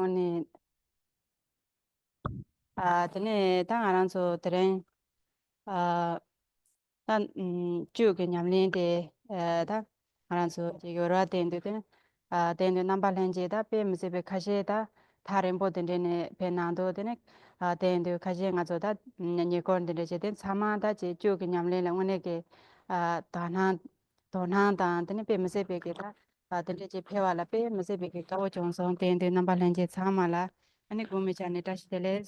오늘 전에 당 알아서 들은 쭉 냠린데 다 알아서 여러 된데 된데 남발렌제다 베무세베 카셰다 다른 보든데네 베난도 되네 된데 카셰 가져다 니콘데 제된 사마다 제쭉 냠린라 오늘게 다나 도나다 되네 베무세베게다 된데 제 페와라 베무세베게 가워 종성 된데 남발렌제 사마라 아니 고메자네 다시텔레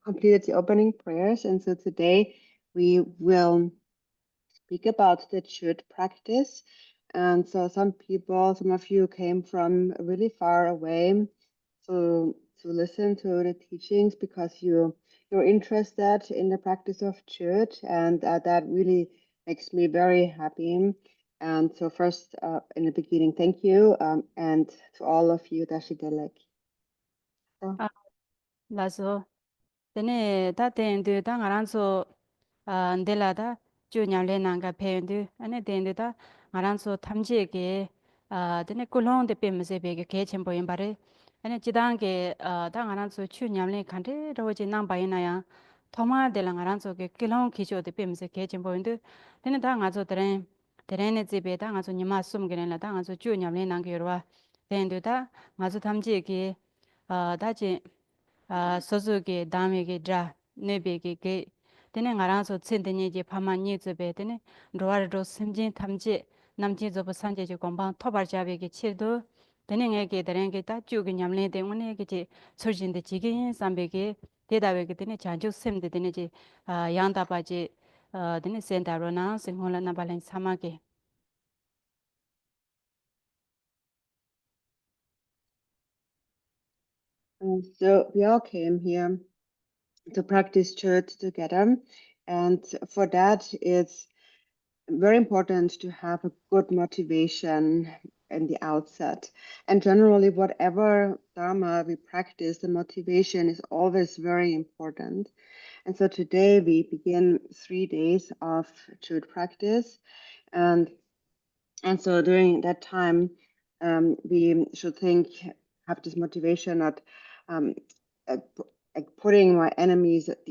Completed the opening prayers, and so today we will speak about the CHOD practice. And so some of you came from really far away to listen to the teachings because you're interested in the practice of CHOD, and that really makes me very happy. And so first, in the beginning, thank you, and to all of you, Dashidelek. 라서 전에 다 된데 당 알아서 안델라다 주냐레난가 배운데 안에 된데다 알아서 탐지에게 전에 꿀홍데 빼면서 베게 개첨보인 바래 안에 지당게 당 알아서 주냐레 칸데 로지 남바이나야 토마델랑 알아서게 꿀홍 기조데 빼면서 개첨보인데 전에 당 아서 드레네 집에 당 아서 니마 숨게라 당 아서 주냐레 난게로와 된데다 아서 탐지에게 다지 소소게 담에게 자 네베게 게 되는 알아서 챈데니지 파마니 집에 되는 로아르도 심진 탐지 남지 접 산제지 공방 토발자베게 치도 되는 에게 되는게 다 쭉이 냠내 때문에 게 소진데 지게 삼베게 대다베게 되는 자주 셈데 되는지 양다바지 되는 센다로나 생홀나 발렌 사마게 So we all came here to practice church together, and for that it's very important to have a good motivation in the outset. And generally, whatever dharma we practice, the motivation is always very important. And so today we begin 3 days of church practice, and so during that time we should have this motivation, not like putting the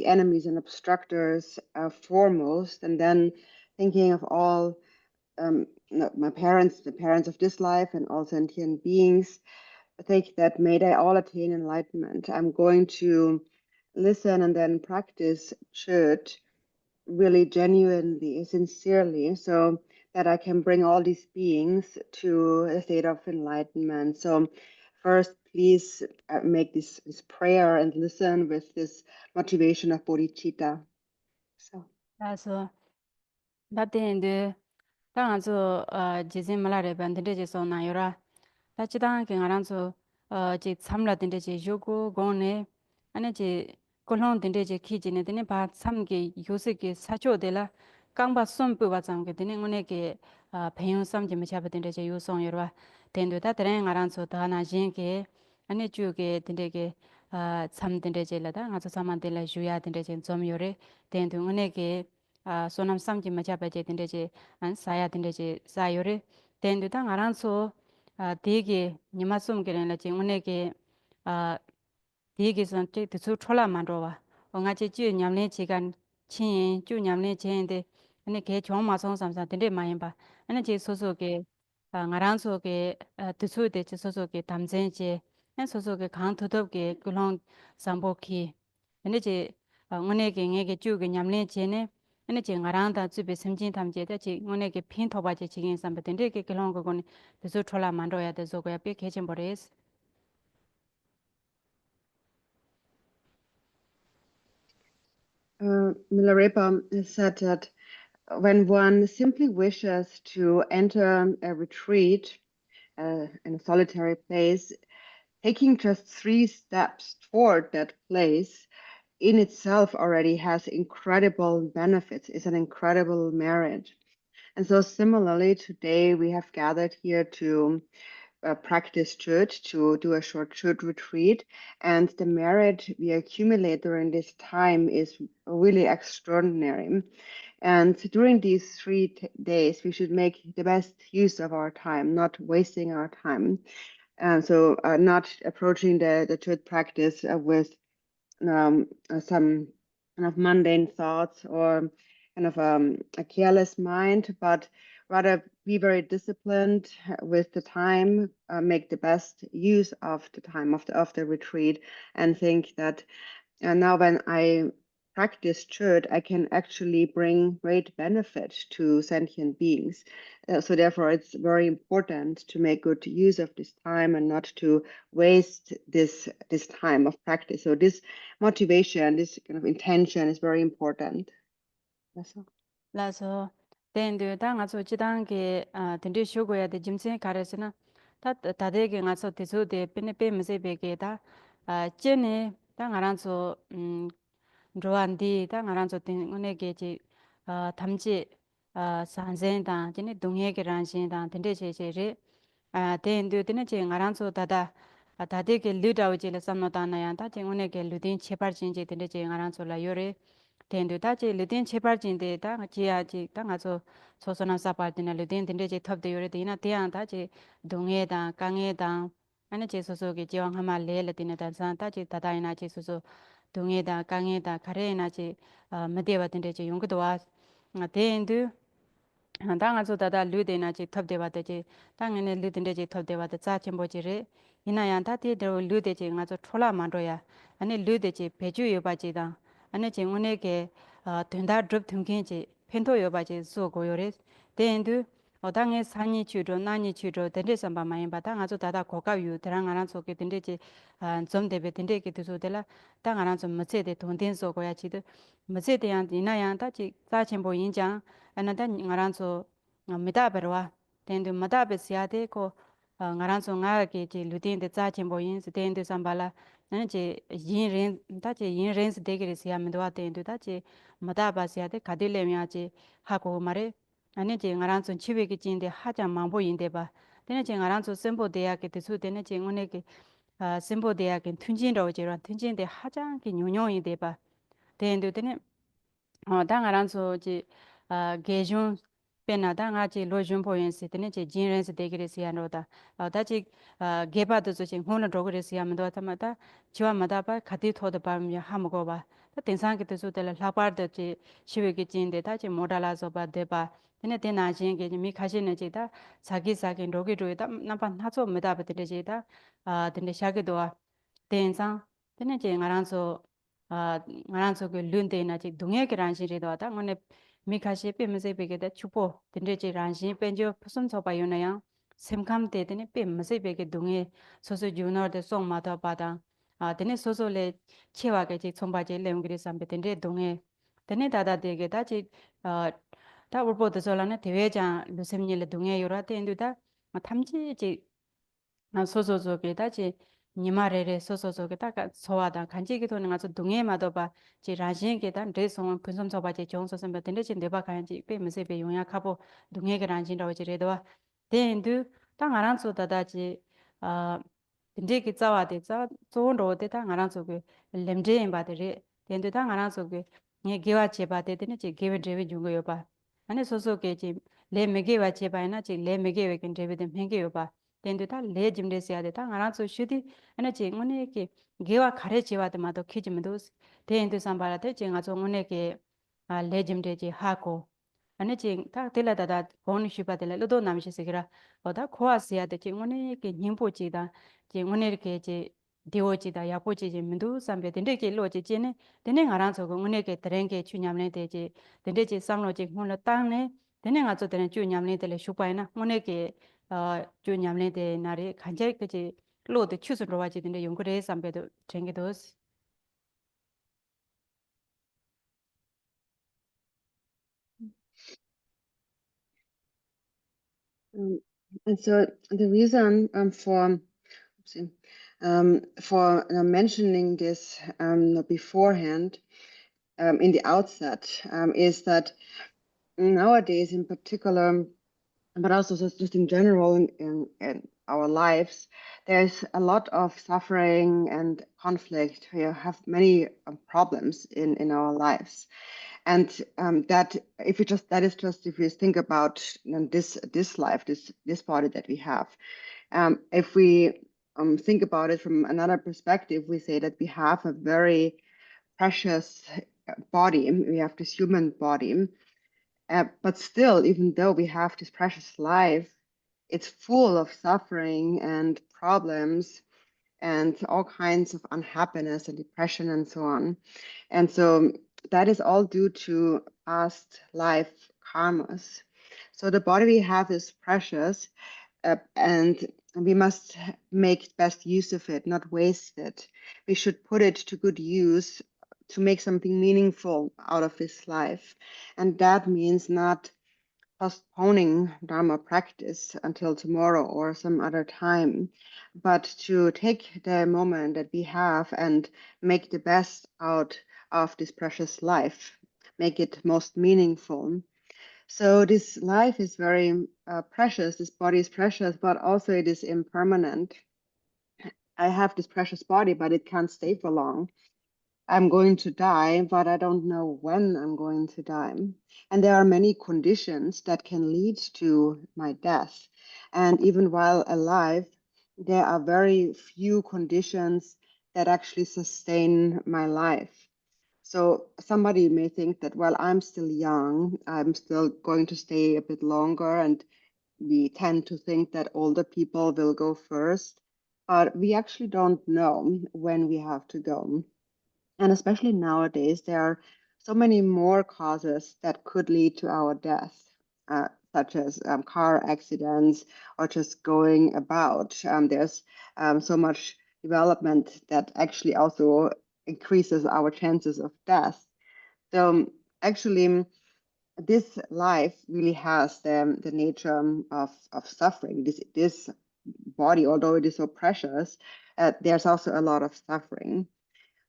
enemies and obstructors foremost, and then thinking of all my parents, the parents of this life, and all sentient beings. I think that may they all attain enlightenment. I'm going to listen and then practice church really genuinely, sincerely, so that I can bring all these beings to a state of enlightenment. So first, please make this prayer and listen with this motivation of bodhicitta. So. 그래서 나한테 당아서 지진 말아래 반드레지 소나요라 다치당 경아란서 지 참라든지 요고 고네 아니지 콜론든지 키지네 되네 바 참게 요새게 사초데라 강바 손부와 장게 되네 오네게 배용 삼지 마차버든지 요송여라 된도다 드랭 아란서 다나진게 아니 주게 된데게 참든지라다 가서 참만들라 주야든지 좀 요래 된도 오네게 소남 삼지 마차버지 된데지 안 사야 된데지 사요래 된도다 아란서 되게 니마숨 게는 지문에게 되게 선택 그 초라 만들어와 뭔가지 주 냠내 시간 친 냠내 제인데 아니 개 정마성 삼삼 된데 많이 봐 아니 제 소소게 나란소게 드수데 제 소소게 담전지 한 소소게 강토덥게 그런 삼복기 아니 제 오늘게 내게 주게 냠내 제네 아니 제 나란다 집에 심진 탐제다 제 오늘게 핀 토바제 지긴 삼베든데 게 그런 거는 드수 초라 만들어야 돼서 거야 삐 개진 버리스 Milarepa said that when one simply wishes to enter a retreat in a solitary place, taking just 3 steps toward that place in itself already has incredible benefits, is an incredible merit. And so similarly, today we have gathered here to practice church, to do a short church retreat, and the merit we accumulate during this time is really extraordinary. And during these 3 days, we should make the best use of our time, not wasting our time. So not approaching the truth practice with some kind of mundane thoughts or kind of a careless mind, but rather be very disciplined with the time, make the best use of the time of the retreat, and think that now when I practice church, I can actually bring great benefit to sentient beings. So therefore, it's very important to make good use of this time and not to waste this time of practice. So this motivation, this kind of intention is very important. That's all. 라서 덴드 당아서 지단게 덴데 쇼고야 데 짐세 가르스나 다 다데게 가서 데소데 베네베 메세베게다 제네 당아란서 로안디 당아란서 땡네게 지 담지 산젠다 제네 동해게 란신다 덴데제제레 덴드 덴제 가란서 다다 다데게 리다오지레 삼노다나야 다 쟁오네게 루딘 체바진제 덴데제 가란서라 요레 tendu ta che luden chepar jin de ta ji ya ji ta nga so sosona sa par din luden din de je thop de yore de na te an ta che dongye da kangye da ane che so so ge jiwa hama le le din da san ta che ta da ina che so so dongye da kangye da kare na che ma de wa din de je yong ge do wa tendu 당아 조다다 류데나 지 탑데바데 당에네 류든데 지 탑데바데 짜침보지레 이나얀 다티데 류데지 nga조 촐라 만도야 아니 류데지 배주 요바지다 아니 징운에게 된다 드롭 등긴지 펜토 요바지 수고요레 데엔두 어당에 산이 주로 나니 주로 데데 삼바 마인 바당 아주 다다 고가유 드랑아란 속에 된데지 좀 데베 된데게 두소들라 당아란 좀 멋제데 돈된 소고야 지도 멋제데양 이나양 다지 짜침보 인장 ananda ngaranso mitaberwa tendu matabesiade ko ngaranso nga ke ji lutin de za chimbo yin se tendu sambala nan je yin ren ta je yin ren se de ge sia mendwa tendu ta je matabasiade kadile mya je ha ko mare ane je ngaranso chiwe ge jin de ha ja mangbo yin de ba tene je ngaranso sembo de ya ke de su tene je ngone ke sembo de ya ke tunjin ro je ran tunjin de ha ja ke nyonyo yin de ba tendu tene 당아란소 지 게준 페나 당아지 로준 보연스 때는 제 진ren스 데그레시아노다 다지 게바도 저 혼을 로그레시아면도 타마다 지와마다 바 가디 토도 밤이 하모고 봐 땡상게 뜻을 라바르데 지 시외게 진데 다지 모달라서 바 데바 근데 대나진 게 미카시네 지다 자기 자기 로기로다 나반 하죠 메다베데 지다 근데 샤게도와 땡상 근데 제 ngaranso ngaranso ke lunde na chi dungye ke ranshin ri da ngone mikhashi pe mse pe ke da chupo tinde chi ranshin penjo phusum so pa yona yang semkham te tene pe mse pe ke dungye so so junor de song ma da pa da tene so so le chewa ke chi chomba je lem gri sam pe tinde dungye tene da da de ke da chi da urpo de so la ne dewe ja lusem ni le dungye yora te ndu da 탐지 지 소소소게 다지 니마레레 소소소게 다가 소와다 간지기 도는 가서 동해마도 봐 지라신게다 레송 분섬 저바지 정소선 몇인데 지 내바 간지 빼면서 배 용약하고 동해게 란진다고 지래도 된두 땅 알아서다다지 아 근데기 자와데 자 좋은 로데 땅 알아서게 렘제인 바들이 된두 땅 알아서게 니 개와 제바데 되는 지 개we 드베 중고요 봐 아니 소소게 지 레메게와 제바이나 지 레메게we 긴 드베데 맹게요 봐 된두다 레 짐레스야 되다 알아서 슈디 에너지 응원에게 게와 가래 지와도 마도 키지면도 된두 삼바라데 제가 정원에게 레 짐레지 하고 아니지 다 들라다다 본시바들 로도 남시세기라 어다 코아스야 되 응원에게 님보지다 응원에게 제 디오지다 야보지지 민두 삼베 된데게 로지 제네 되네 알아서 응원에게 드랭게 추냠네 되지 된데지 상로지 혼로 땅네 되네 가서 되네 추냠네 되래 슈파이나 응원에게 주 냠네데 나리 간제 그지 로드 추스로 와지는데 용거래 삼배도 쟁게도스 And so the reason for mentioning this beforehand in the outset is that nowadays in particular, but also just in general in our lives, there's a lot of suffering and conflict. We have many problems in our lives. And that if you just that is just if you think about this life, this body that we have, if we think about it from another perspective, we say that we have a very precious body. We have this human body, but still, even though we have this precious life, it's full of suffering and problems and all kinds of unhappiness and depression and so on. And so that is all due to past life karmas. So the body we have is precious, and we must make best use of it, not waste it. We should put it to good use to make something meaningful out of this life. And that means not postponing Dharma practice until tomorrow or some other time, but to take the moment that we have and make the best out of this precious life, make it most meaningful. So this life is very precious, this body is precious, but also it is impermanent. I have this precious body, but it can't stay for long. I'm going to die, but I don't know when I'm going to die. And there are many conditions that can lead to my death. And even while alive, there are very few conditions that actually sustain my life. So somebody may think that, well, I'm still young, I'm still going to stay a bit longer, and we tend to think that older people will go first, but we actually don't know when we have to go. And especially nowadays, there are so many more causes that could lead to our death, such as car accidents or just going about. There's so much development that actually also increases our chances of death. So actually, this life really has the nature of suffering. This body, although it is so precious, there's also a lot of suffering.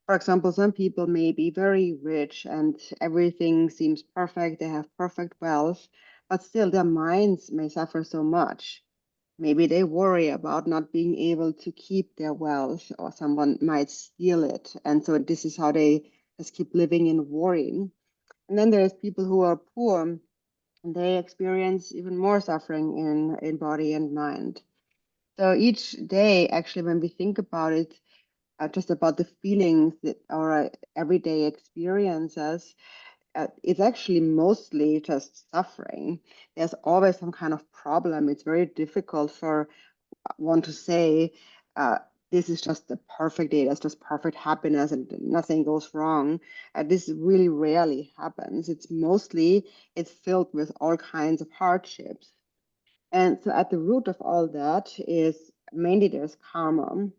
For example, some people may be very rich and everything seems perfect, they have perfect wealth, but still their minds may suffer so much. Maybe they worry about not being able to keep their wealth or someone might steal it. And so this is how they just keep living in worry. And then there's people who are poor and they experience even more suffering in body and mind. So each day, actually, when we think about it, just about the feelings that our everyday experiences, it's actually mostly just suffering. There's always some kind of problem. It's very difficult for one to say, uh, this is just the perfect day, that's just perfect happiness and nothing goes wrong. This really rarely happens. It's filled with all kinds of hardships. And so at the root of all that is mainly there's karma.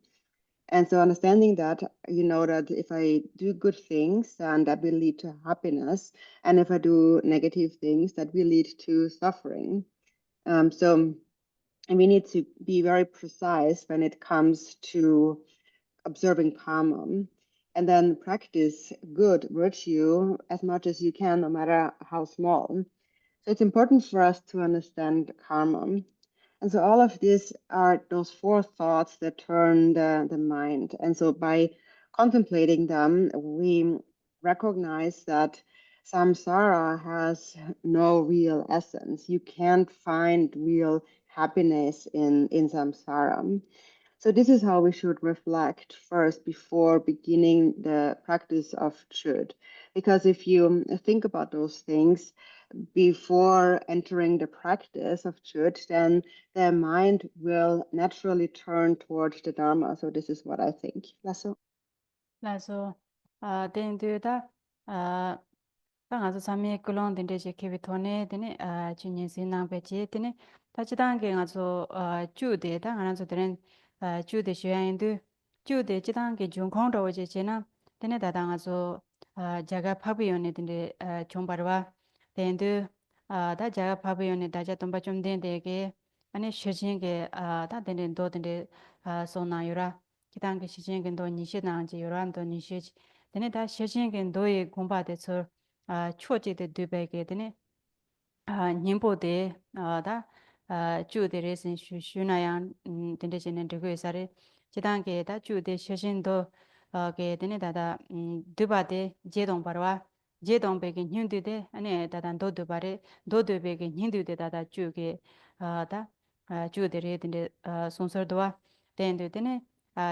And so understanding that, you know, that if I do good things, then that will lead to happiness. And if I do negative things, that will lead to suffering. So and we need to be very precise when it comes to observing karma. And then practice good virtue as much as you can, no matter how small. So it's important for us to understand karma. And so all of these are those four thoughts that turn the mind. And so by contemplating them, we recognize that samsara has no real essence. You can't find real happiness in samsara. So this is how we should reflect first before beginning the practice of CHOD. Because if you think about those things before entering the practice of CHOD, then the mind will naturally turn towards the Dharma. So this is what I think. Lasso. 라서 된두다 당아서 삼미 글론 된데지 케비토네 되네 주니 신앙베지 되네 다치단게 가서 주데 당아서 되는 주데 쉬야인도 주데 지단게 중콩도 오제 지나 되네 다당아서 자가 파비오네 된데 좀바르와 된두 다 자가 파비오네 다자 tomba 좀 된데게 아니 쉬진게 다 되는 도 된데 소나유라 기단게 시진겐도 니시나지 요란도 니시 되네 다 시진겐도의 공부하듯서 초지의 되베게 되네 님보데 다 주데레신 슈슈나양 된데지는 되고 있어래 지단게 다 주데 시진도 게 되네 다다 드바데 제동 바로와 제동백이 닌디데 아니 다단 도도바레 도도백이 닌디데 다다 주게 다 주데레 딘데 손서도와 덴데네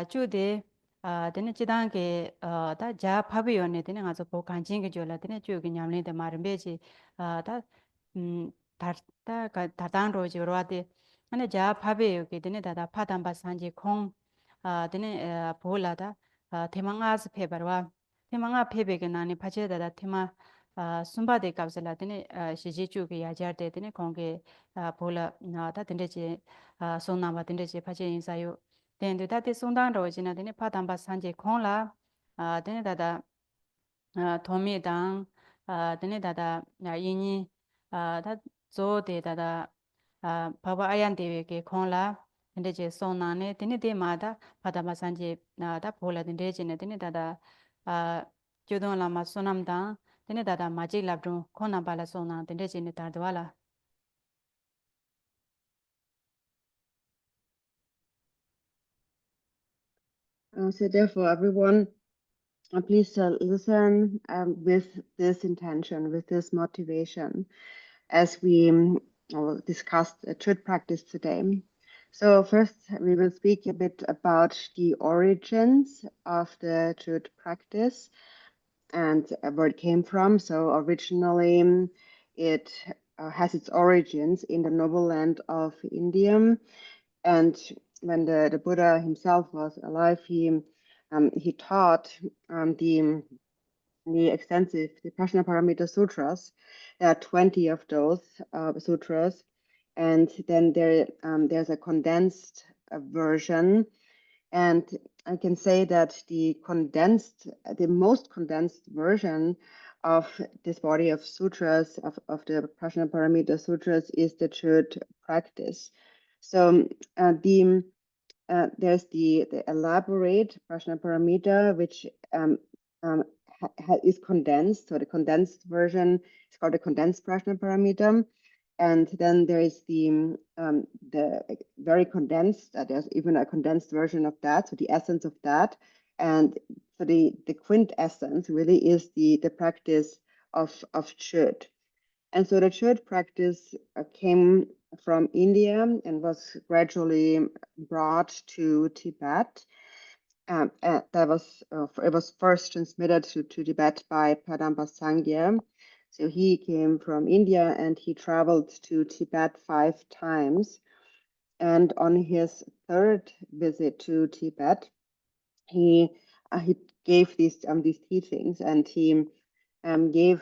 주데 데네 지단게 다자 파비요네 데네 가서 보 간징게 졸라 데네 주게 냠린데 마름베지 다 다다 다단 로지로와데 아니 자 파비요게 데네 다다 파담바 산지 콩 데네 볼라다 테망아스 페버와 테망아 페베게 나니 파체다다 테마 숨바데 갑살라 데네 시지주게 야자데 데네 공게 볼라 나다 데네지 손나바 데네지 파체 인사요 덴데 다데 손단 로지나 데네 파담바 산제 콩라 데네 다다 도미당 데네 다다 이니 다 조데 다다 바바 아얀데게 콩라 데네지 손나네 데네 데마다 파담바 산제 나다 볼라 데네지네 데네 다다 Jodon lama sonam dan, tene dada majik labdun kona bala sona tende jine tardwala. So therefore, everyone, please listen with this intention, with this motivation, as we discussed CHOD practice today. So first, we will speak a bit about the origins of the CHOD practice and where it came from. So originally, it has its origins in the noble land of India. And when the Buddha himself was alive, he taught the extensive the Prajnaparamita Sutras. There are 20 of those sutras, and then there's a condensed version. And I can say that the most condensed version of this body of sutras, of the Prajnaparamita Sutras, is the CHOD practice. So there's the elaborate Prajnaparamita, which is condensed. So the condensed version is called the condensed Prajnaparamita. And then there is the very condensed, there's even a condensed version of that, so the essence of that. And so the quintessence really is the practice of CHOD. And so the CHOD practice came from India and was gradually brought to Tibet. It was first transmitted to Tibet by Padamba Sangye. So he came from India and he traveled to Tibet 5 times. And on his third visit to Tibet, he gave these teachings, and he gave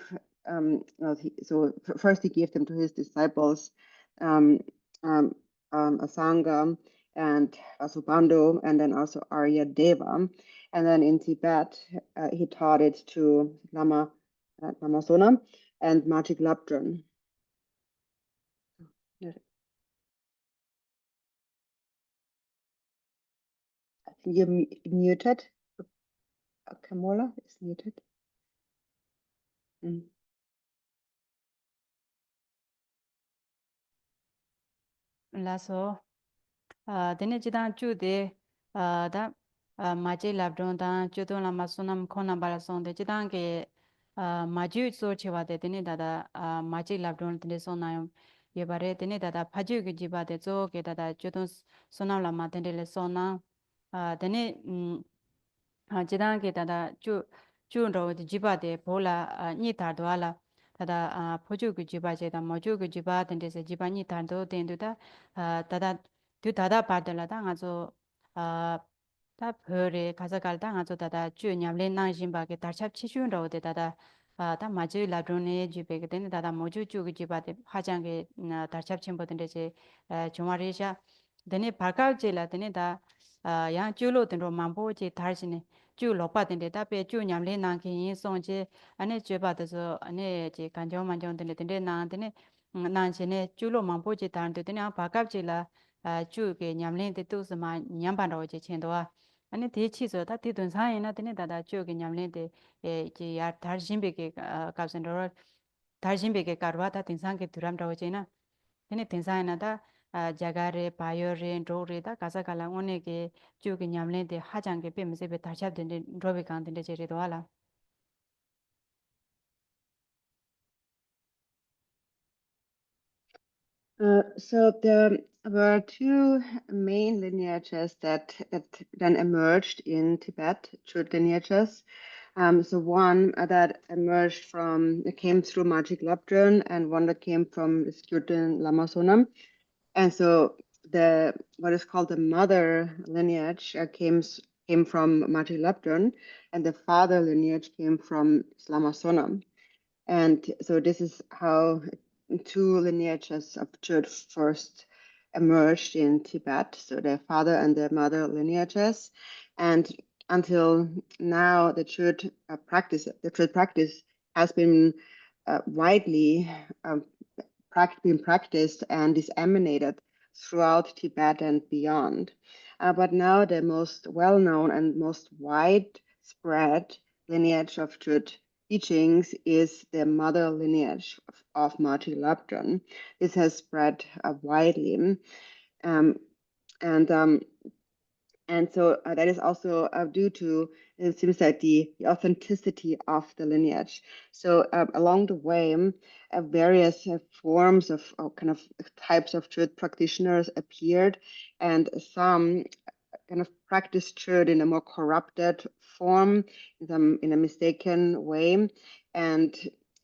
first he gave them to his disciples, Asanga and Vasubandhu, and then also Arya Deva. And then in Tibet, he taught it to Lama Sonam and Majik Labdrun. I think you're muted. Kamola is muted. Laso, dene jidan chude, da majik labdun dan jodon lama sonam kona bala sonde jidan ke maju so chewa de dene dada majik labdun dene sonayom yebare dene dada paju ke jiba de zo ke dada jodon sonam lama dene le sonam dene 지단게 다다 주로 지바데 볼라 니 다도알라 다다 포주그 지바제다 모주그 지바 된데서 지바니 단도 된도다 다다 두 다다 바들라다 아주 다 벌에 가져갈다 아주 다다 주 냠레 나신바게 다샵 치준로 데다다 다 마주 라드로네 지베게 된 다다 모주 주그 지바데 화장게 다샵 침보된데제 종아리샤 데네 바카우제라 데네 다 양 줄로 된로 만보지 다시네 주 로빠된데 답에 주 냠레 난긴 송제 안에 죄받아서 안에 제 간정 만정된데 된데 나한테네 난신에 줄로 만보지 다는데 되냐 바깝지라 주게 냠레데 또스마 냠반로 제 첸도아 안에 대치서 다 되던 사이나 되네 다다 주게 냠레데 제 야 다르신베게 갑선로 다르신베게 가르와다 tinsan게 두람라고 제나 되네 tin사이나다 자가레 바이오레 로레다 가사갈라 오네게 주게 냠레데 하장게 빼면서 배 다샵된데 로베 간데 제리도 알아 So there were two main lineages that then emerged in Tibet, CHOD lineages. So one that emerged from, it came through Majik Labdrön, and one that came from the Skjuten Lama Sonam. And so the what is called the mother lineage came from Majik Labdrön, and the father lineage came from Lama Sonam. And so this is how two lineages of CHOD first emerged in Tibet, so the father and the mother lineages. And until now, the CHOD practice has been widely been practiced and disseminated throughout Tibet and beyond. But now the most well-known and most widespread lineage of CHOD teachings is the mother lineage of Marty Lapton. This has spread widely. Um, and and so that is also due to, it seems like the authenticity of the lineage. So along the way, various forms of kind of types of truth practitioners appeared, and some kind of practiced truth in a more corrupted form, in a mistaken way. And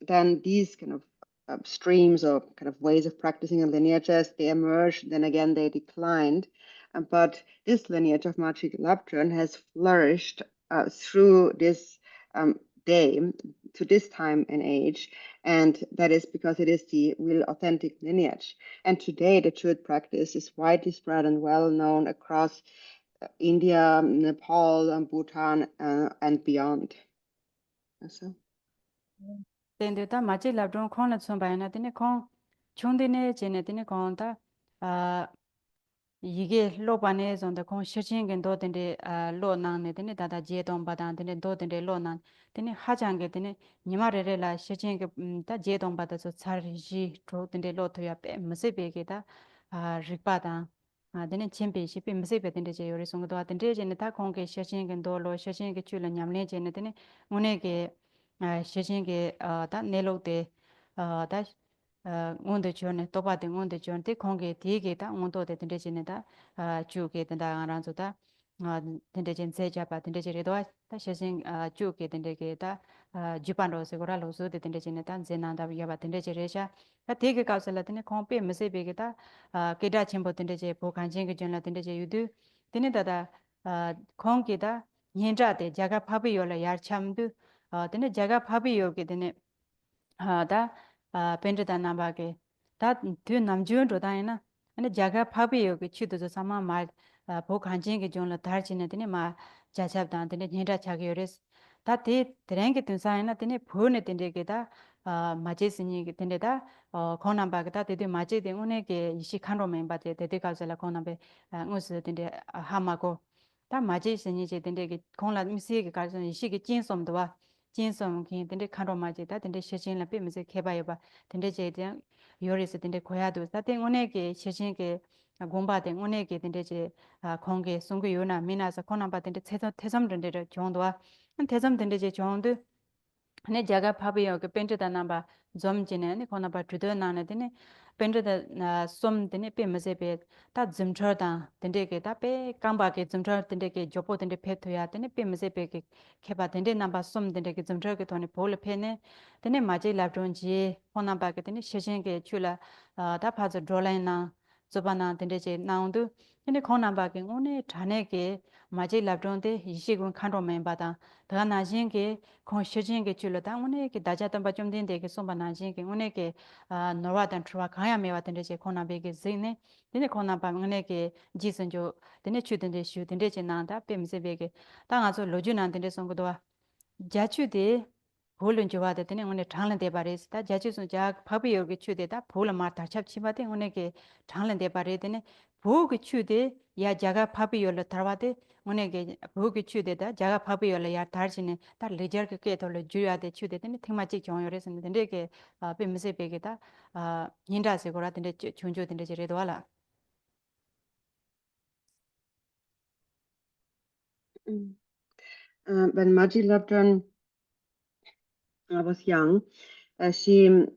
then these kind of streams or kind of ways of practicing in lineages, they emerged, then again they declined. But this lineage of Majik Labdrön has flourished through this day to this time and age, and that is because it is the real authentic lineage. And today, the truth practice is widely spread and well known across India, Nepal, and Bhutan, and beyond. So. Tende ta machi labdron khon la chon ba na tene khon chung de ne je ne tene khon ta 이게 로반에 zonda 공 시ချင်း도 된데 로 나네 되네 다다 제동 바단 되네 도 된데 로 난. 되네 하장게 되네 니마레레라 시친 다 제동 바다서 차르지 도 된데 로 토야 빼 무세베게다 리파다 되네 쳔베 시페 무세베 된데 제 요리 송도 된데 제네 다 공게 시친 도로 시친 줄라 냠네 제네 되네 오네게 시친 다 네로데 다 ngonde chone toba de ngonde chone te khonge dige ta ngondo de tende chene da chu ge tenda ran zo da tende chen se ja pa tende chere do ta shesin chu ge tende ge da jipan ro se gora lo so de tende chene ta zena da ya ba tende chere sha ta dige ka se la tende khong pe me se be ge da ke da chen bo tende che bo kan chen ge chen la tende che yu du tende da da khong ge da nyen ja de jaga pha bi yo la yar cham du tende jaga pha bi yo ge tende 다 벤드다 나바게 다 뒤에 남주연 조다이나 근데 자가 파비 여기 치도서 사마 말 보간진게 존라 달지네 되네 마 자잡다 되네 녀다 차게 요레스 다티 드랭게 든사이나 되네 보네 된데게다 마제스니 된데다 코남바게다 되데 마제데 오네게 이시 칸로 멤바데 되데 가살라 코남베 응스 된데 하마고 다 마제스니 제 된데게 콘라 미시게 가서 이시게 찐솜도 와 진성 긴 근데 카로마지다 근데 시신라 빼면서 개봐요 봐 근데 제대 요리스 근데 고야도 사땡 오네게 시신게 공바된 오네게 근데 제 공개 송구 요나 미나서 코나바 근데 태섬 된데 정도와 태섬 된데 제 정도 ane jaga phabi yo ke pente da namba zom jine ne kona ba tudo na ne dine pente da som dine pe mase pe ta zimchar da dinde ke ta pe kamba ke zimchar dinde ke jopo dinde pe thoya dine pe mase pe ke kheba dinde namba som dinde ke zimchar ke thone bol pe ne dine ma je lab don ji kona ba ke dine sheshen ke chula ta pha zo dolai na zobana dinde je naundu dine kona ba ke one thane ke ma je lab don de yishi gun khan ro men ba da 더 나중에 kon shojin ge chulo ta une ke daja tamba chom den de ke somba na jin ke une ke norwa dan trwa khaya me wa den de khona be ge zine dine khona ba une ke ji sen jo dine chu den de shu den de che na da pe mse be ge ta nga zo loju nan den de song do wa ja chu de bolun jo wa de dine une thanglen de ba re sta ja chu so ja phabi yo ge chu de da bol ma ta chap chi ba de une ke thanglen de ba re dine bo ge chu de ya jaga phabi yo le tarwa de 오네게 보기 추데다 자가 파비올라 야 다르지네 다 레저게 깨돌 주야데 추데데 테마치 경요레스네 데게 베미세 베게다 닌다세 고라데 존조데 제레도 알아 When Maji Labdrön was young, she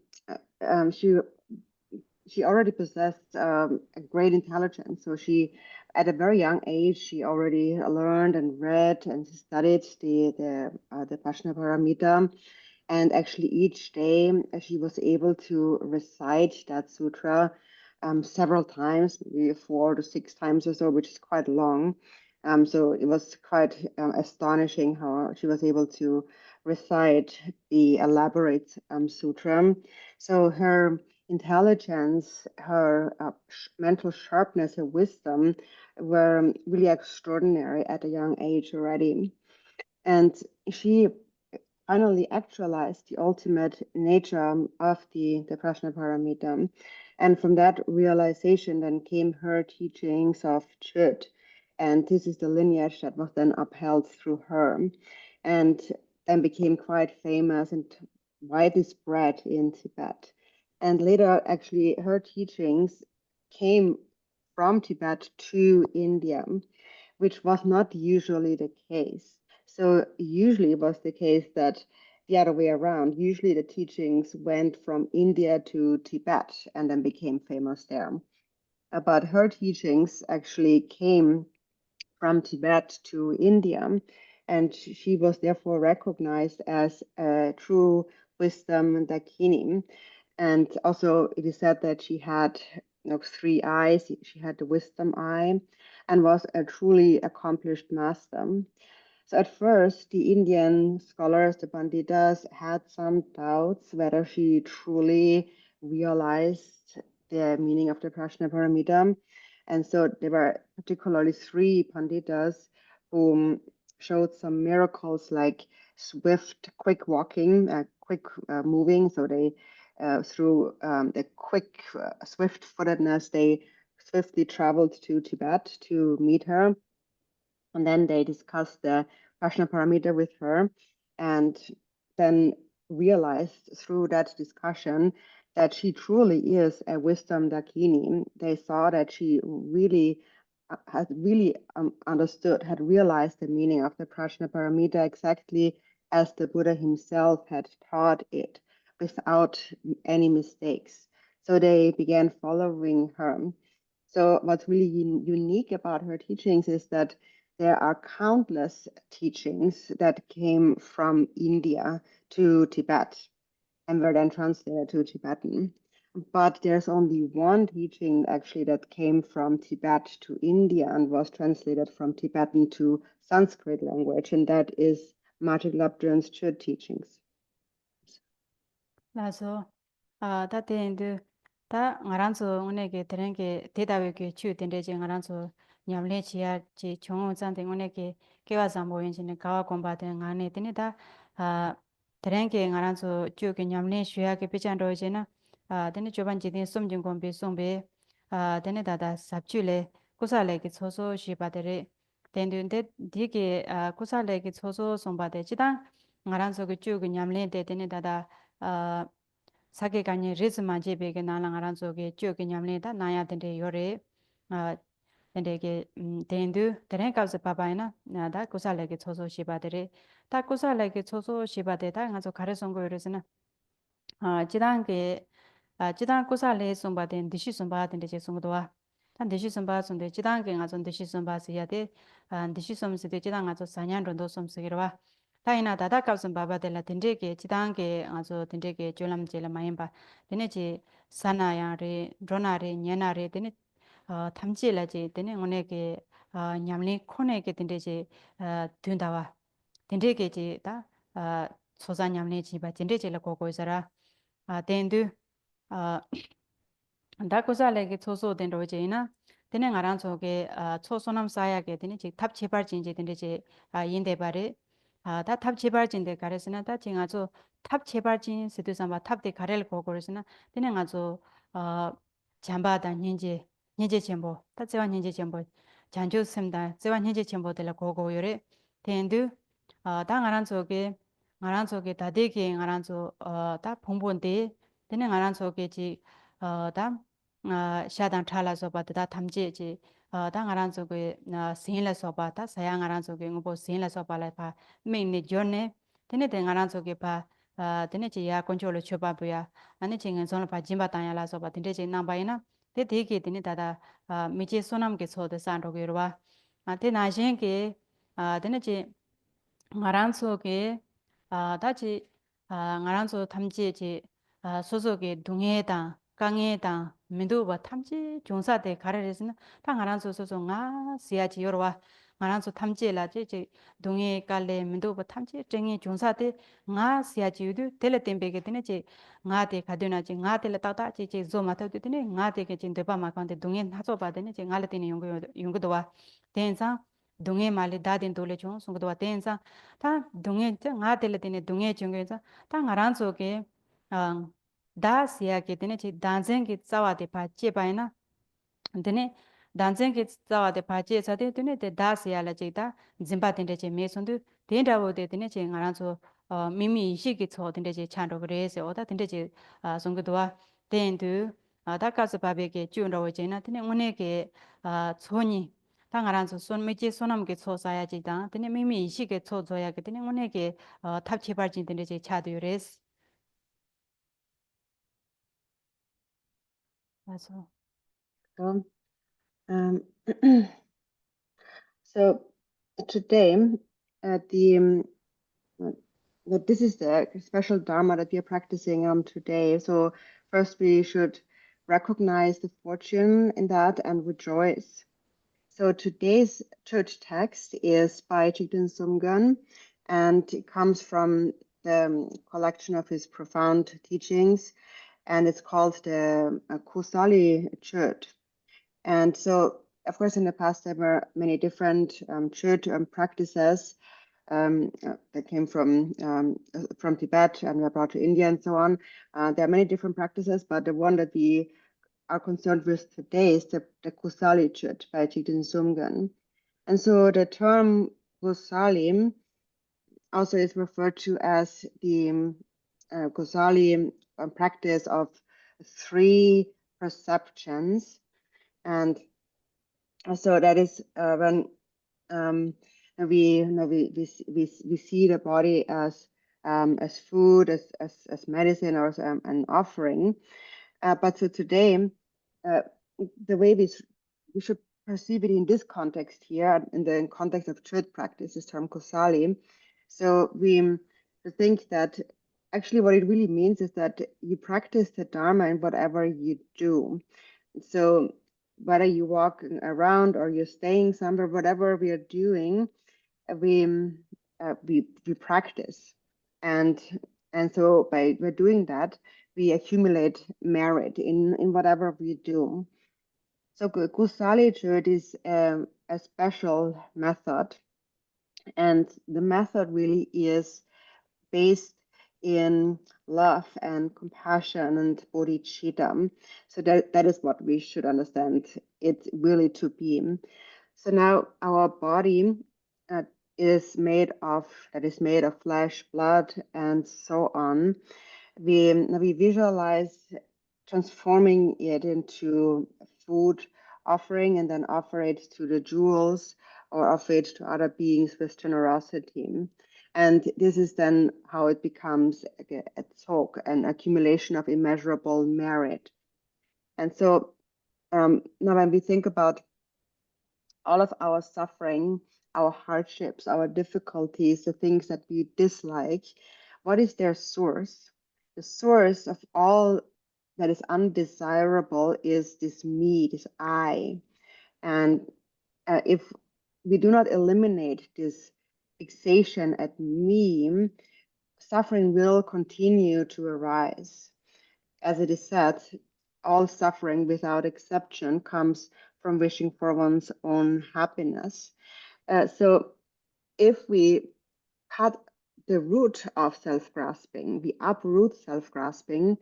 she already possessed a great intelligence. So she, at a very young age, she already learned and read and studied the Prajnaparamita. And actually, each day she was able to recite that sutra several times, maybe 4 to 6 times or so, which is quite long. So it was quite astonishing how she was able to recite the elaborate sutra. So her intelligence, her mental sharpness, her wisdom were really extraordinary at a young age already. And she finally actualized the ultimate nature of the Prajnaparamita. And from that realization then came her teachings of CHOD. And this is the lineage that was then upheld through her and then became quite famous and widely spread in Tibet. And later, actually, her teachings came from Tibet to India, which was not usually the case. So usually it was the case that the other way around. Usually the teachings went from India to Tibet and then became famous there. But her teachings actually came from Tibet to India, and she was therefore recognized as a true wisdom dakini. And also, it is said that she had 3 eyes. She had the wisdom eye, and was a truly accomplished master. So at first, the Indian scholars, the Panditas, had some doubts whether she truly realized the meaning of the Prajnaparamita. And so there were particularly 3 Panditas who showed some miracles like swift, quick walking, quick moving. So they, through the quick, swift footedness, they swiftly traveled to Tibet to meet her, and then they discussed the Prajnaparamita with her, and then realized through that discussion that she truly is a wisdom dakini. They saw that she really had really understood, had realized the meaning of the Prajnaparamita exactly as the Buddha himself had taught it, without any mistakes. So they began following her. So what's really unique about her teachings is that there are countless teachings that came from India to Tibet and were then translated to Tibetan. But there's only one teaching actually that came from Tibet to India and was translated from Tibetan to Sanskrit language, and that is Martin Lupton's Chud teachings. 라서 다 된데 다 ngaranzo ngone terenge dedawe ke chu tende je ngaranzo nyamle chia ji chongo zande ngone ke kewa zambo yenjine kawa komba de ngane tene da terenge ngaranzo chu ke nyamle shya ke pechan ro je na tene choban ji den somjing kombe sombe tene da sabchule kusale ke choso shi badere tende de dige kusale ke choso somba de jidan ngaranzo ke chu ke nyamle de tene da 사계 간이 리즈만 제베게 나랑 알아서게 쭉 냠내다 나야 된대 요래 아 된대게 된두 드랭가스 바바이나 나다 고살레게 초소 시바데레 다 고살레게 초소 시바데다 가서 가르선 거 이러잖아 지단게 지단 고살레 손바된 디시 손바된 제 손도와 단 디시 손바 손데 지단게 가서 디시 손바스야 돼 디시 손스데 지단 가서 사냥 런도 손스기로 와 타이나 다다 값은 바바델라 딘데게 지단게 가서 딘데게 졸람 제라 마임바 데네지 사나야레 드로나레 녀나레 데네 탐지라지 데네 오네게 냠리 코네게 딘데지 든다와 딘데게지 다 소자 냠리 지바 딘데지라 고고이서라 dendu da kusa legi choso den ro je na tene ngarang choge choso nam saya ge tene chi thap chebar jin je tene je yin de bare da thap chebar jin de garesna da jinga cho thap chebar jin sidu samba thap de garel go goresna tene nga cho jamba da ninje ninje chenbo da jewa ninje chenbo janju semda jewa ninje chenbo de la go go yore dendu da ngarang choge da de ge ngarang cho da phongbon de tene ngarang choge ji 다 샤단 탈라서 바다 탐지지 다 ngaran so na sin la so ba ta saya ngaran so ge ngo sin la so ba la pa me ni jon ne tene de ngaran so ge pa Tenechi ya control chopa buya, ane chingen son pa jimba tanya la soba, tenechi nambayina, te teki tene tata michi sonam ke so de san rogirwa. Te na shen ke tenechi ngaranso ke dachi ngaranso tamchi chi soso ke dunghe tang, kanghe tang, mindu ba tamchi jungsa de kararesina, ta ngaranso soso nga siya chi yorwa. ngaranso tamchi la chi dunghe kale mindu ba tamchi chengi jungsa de nga siya chi yudu tele tempe ke tene chi nga de kaduna chi nga tele tata chi zo mata yudu tene nga de ke chin depa ma kante dunghe naso pa tene chi nga le tene yungu dowa. Tensang dunghe mali dadin dole chung sungu dowa. Tensang 다 동해 nga tele tene 동해 중에서 다 ngaranso ke da siya ke tene chi danzen ki tsawa de pa che pa na tene danzen ki tsawa de pa che sa de tene de da siya la che da zimba tene che me sundu den da wo de tene che ngaranso mimi shi ki cho tene che chan ro gre se oda tene che song ge doa den du da ka sa ba be ke chu ro che na tene ngone ke choni 당아란서 손미지 손함게 초사야지다. 근데 미미 이식에 초조야 그더니 오늘게 탑치발진들이 제 차도요레스. 맞아. So, um, so today, the that this is the special dharma that we are practicing today. So first we should recognize the fortune in that and rejoice. So today's church text is by Jigten Sumgön, and it comes from the collection of his profound teachings, and it's called the Kusali Church. And so, of course, in the past there were many different church practices that came from Tibet and were brought to India and so on. There are many different practices, but the one that we are concerned with today is the Kusali Church by Jigten Sumgön. And so the term Kusali also is referred to as the Kusali practice of three perceptions. And so that is when we see the body as food, as medicine, or as an offering. But so today, the way we should perceive it in this context here, in the context of church practice, is term Kusali. So we think that actually what it really means is that you practice the Dharma in whatever you do. So whether you walk around or you're staying somewhere, whatever we are doing, we practice, and so by doing that, we accumulate merit in whatever we do. So Kusali Chud is a special method, and the method really is based in love and compassion and bodhicitta. So that is what we should understand it really to be. So now our body is made of flesh, blood, and so on. We visualize transforming it into food offering and then offer it to the jewels or offer it to other beings with generosity. And this is then how it becomes a talk, an accumulation of immeasurable merit. And so now when we think about all of our suffering, our hardships, our difficulties, the things that we dislike, what is their source? The source of all that is undesirable is this me, this I. And if we do not eliminate this fixation at me, suffering will continue to arise. As it is said, all suffering without exception comes from wishing for one's own happiness. So if we cut the root of self-grasping, we uproot self-grasping,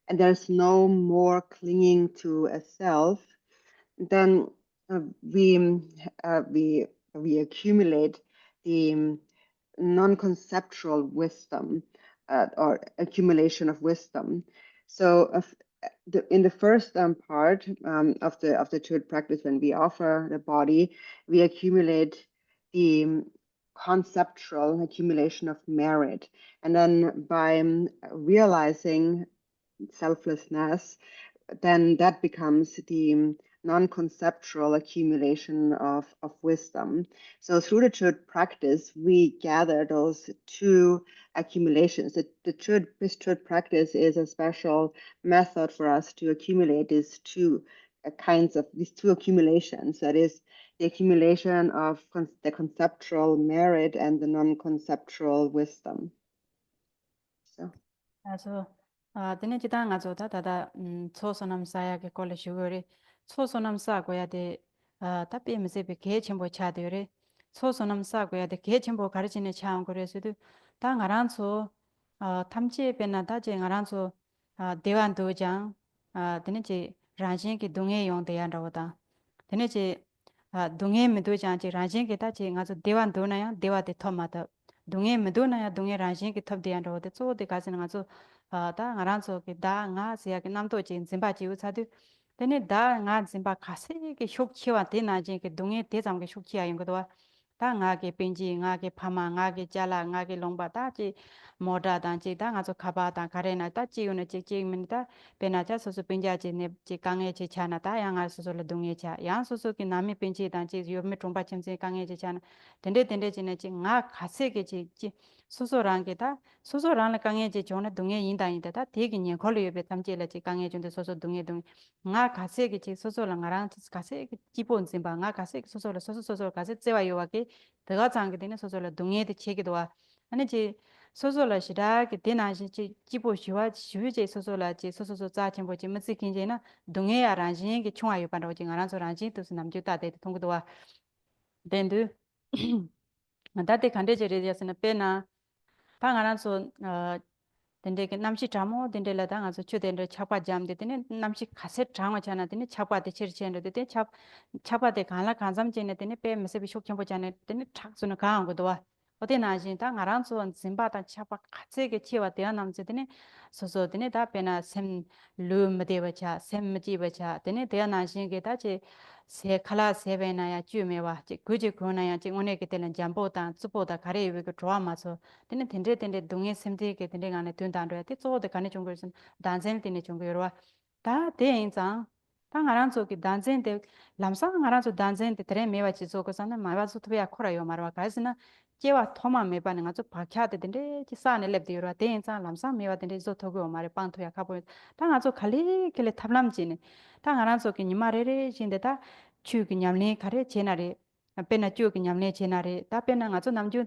and there's no more clinging to a self, then we accumulate the non-conceptual wisdom or accumulation of wisdom. So in the first part of the Chod practice, when we offer the body, we accumulate the conceptual accumulation of merit. And then by realizing selflessness, then that becomes the non-conceptual accumulation of wisdom. So through the CHOD practice, we gather those two accumulations. The CHOD practice is a special method for us to accumulate these two these two accumulations. That is the accumulation of the conceptual merit and the non-conceptual wisdom. So. 그래서 드네 지당 가서 다다 초소남 사야게 콜레 슈거리 초소남 사고야 돼 답비 메세베 개 첨부 차되래 초소남 사고야 돼개 첨부 가르치는 차원 그래서도 당 알아서 탐지에 변나 다제 알아서 대완 도장 드네지 라진게 동해 용 대한다고다 드네지 동해 메도장지 라진게 다제 가서 대완 도나야 대와데 토마다 동해 메도나야 동해 라진게 탑대한다고데 쪼데 가지는 가서 다 ngaranso 다 ngasia 남도 진 짐바지 우사도 근데 다 nga 짐바 가세게 쇼키와 되나지 그 동에 대장게 쇼키야 인거도 다 nga게 벤지 nga게 파마 nga게 잘라 nga게 롱바다지 모다단지 다 nga서 가바다 가레나 따지우네 지지민다 베나자 소소 벤자지 네지 강에 지차나 다 양알 소소를 동에자 양 소소기 남이 벤지 단지 요메 통바 침지 강에 지차나 덴데 지네지 nga 가세게 지 소소랑게 다 소소랑 강에 지 존에 동에 인다인다 다 되게 년 걸려베 담제라지 강에 준데 소소 동에 nga 가세게 지 소소랑 나랑 가세게 기본 심바 nga 가세게 소소 가세 제와 요와게 더가 장게 되는 소소를 동에데 체기도 와 아니 지 소소라 시다게 되나시 지 기본 시와 시위제 소소라지 소소소 자친 보지 무스킨제나 동에 아란진게 총아요 반로지 나랑서 란진 뜻 남주다데 통고도 와 덴드 나다데 간데제레디아스나 페나 방아란서 덴데게 남시 자모 덴데라 당아서 추덴데 차파 잠데 데네 남시 가세 장화잖아 데네 차파데 치르치엔데 데네 차파데 간라 간잠제네 데네 페 메세비 쇼킹보잖아 데네 탁스는 가한 것도 와 어디 나진 당 아란소 짐바다 차파 가세게 치와 대한 남제 데네 소소 데네 다 페나 셈 룸데버차 셈지버차 데네 대한 나신게 다제 세 칼라 세베나야 쭈메와 지 그지 그나야 지 오네게 되는 잠보다 츠보다 가레위게 드라마서 되는 텐데 동에 샘되게 되는 안에 둔단도야 티소데 간에 종글선 단센 되는 종글와 다 대인장 당아란소기 단센데 람상 아란소 단센데 트레 메와치 소고산나 마바수 투야 코라요 마르와 가스나 제와 토마 메바는 아주 박혀야 되는데 지사네 랩디요라 대인장 람상 메와 되는데 조토고 마레 빵토야 가보 당 아주 칼리길레 탑람지네 당아란소기 니마레레 진데다 추기 냠네 가레 제나레 पेना चुक 냠네 제나레 다페나 가서 남주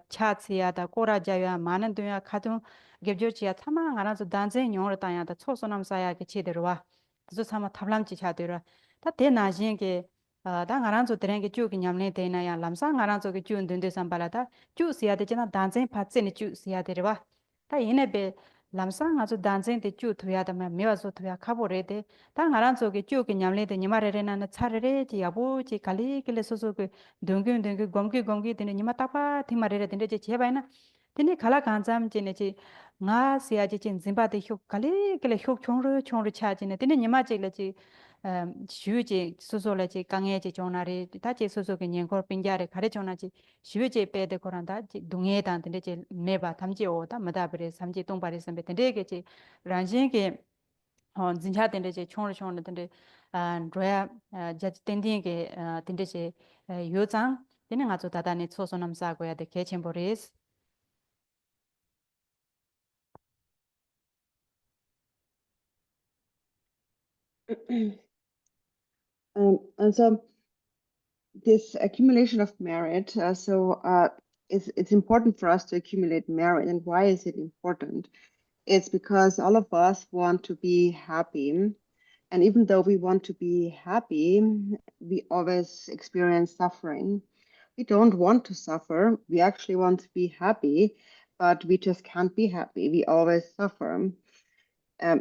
차츠야다 꼬라자야 많은 도야 가도 gebjo치야 타마 알아서 단제 용어로 따야다 초소남사야게 제대로와 그래서 사마 탑람지 차되라 다 대나진게 다 알아서 드랭게 쭉 냠네 되나야 람사 알아서게 쭉 된데 삼발하다 쭉 시야 되잖아 단제 파츠니 쭉 시야 되려와 다 얘네베 람상 아주 단젠데 쭉 토야다면 메와서 토야 카보레데 당 알아서게 쭉 냠레데 니마레레나나 차레레지 야보지 갈리길레 소소게 동균 공기 되는 니마 따파 티마레레 된데 제바이나 되네 칼라 간잠 제네지 nga siaji chin zimbabwe hyok kale kale hyok chongro chajine tene nyama cheleji shuji sosoleji kangyeji chonare tachi sosoge nyengor pingyare kare chonaji shuji pede koranda dungye dan tene je meba tamji oda madabare samji tongbare sambe tene ge je ranjinge zinja tene je chongro tene roya jaj tending ge tene je yozang tene nga zo dadane sosonam sa goya de kechembores. And so this accumulation of merit, it's important for us to accumulate merit. And why is it important? It's because all of us want to be happy. And even though we want to be happy, we always experience suffering. We don't want to suffer. We actually want to be happy, but we just can't be happy. We always suffer.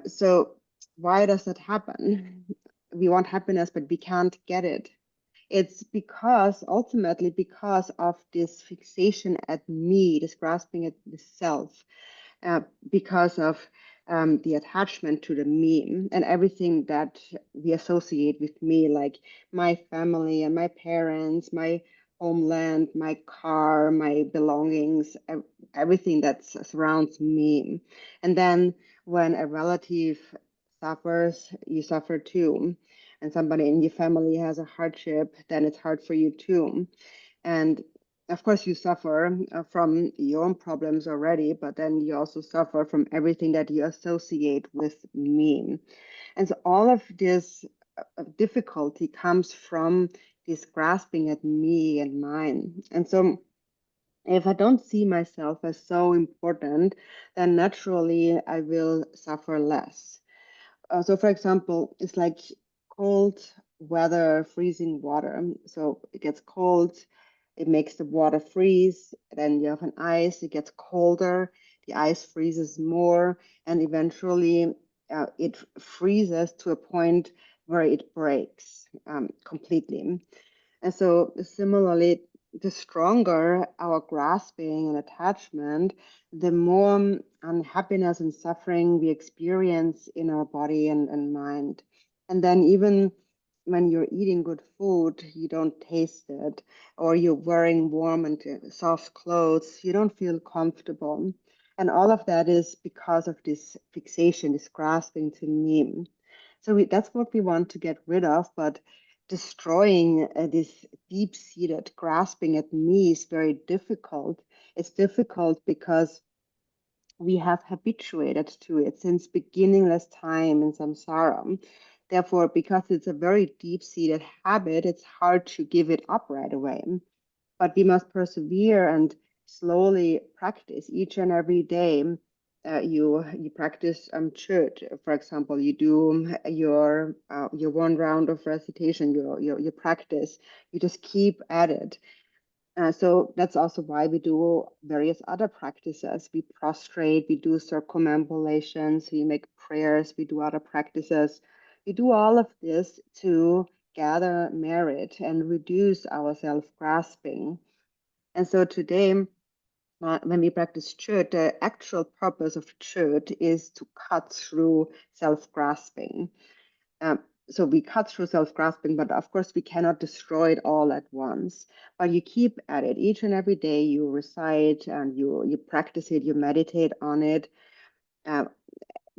So why does that happen? We want happiness, but we can't get it. It's ultimately because of this fixation at me, this grasping at the self, because of the attachment to the me and everything that we associate with me, like my family and my parents, my homeland, my car, my belongings, everything that surrounds me. And then when a relative suffers, you suffer too. And somebody in your family has a hardship, then it's hard for you too. And of course, you suffer from your own problems already, but then you also suffer from everything that you associate with me. And so all of this difficulty comes from this grasping at me and mine. And so if I don't see myself as so important, then naturally I will suffer less. So, for example, it's like cold weather, freezing water. So it gets cold, it makes the water freeze. Then you have an ice, it gets colder, the ice freezes more, and eventually it freezes to a point where it breaks completely. And so, similarly, the stronger our grasping and attachment, the more unhappiness and suffering we experience in our body and mind. And then, even when you're eating good food, you don't taste it, or you're wearing warm and soft clothes, you don't feel comfortable. And all of that is because of this fixation, this grasping to me. So that's what we want to get rid of, but destroying this deep-seated grasping at me is very difficult. It's difficult because we have habituated to it since beginningless time in samsara. Therefore, because it's a very deep-seated habit, it's hard to give it up right away. But we must persevere and slowly practice each and every day. You practice CHOD, for example. You do your one round of recitation. You practice. You just keep at it. So that's also why we do various other practices. We prostrate, we do circumambulations, we make prayers, we do other practices. We do all of this to gather merit and reduce our self grasping. And so today, when we practice CHOD, the actual purpose of CHOD is to cut through self grasping. Um, so we cut through self-grasping, but of course we cannot destroy it all at once. But you keep at it each and every day. You recite and you practice it. You meditate on it. Uh,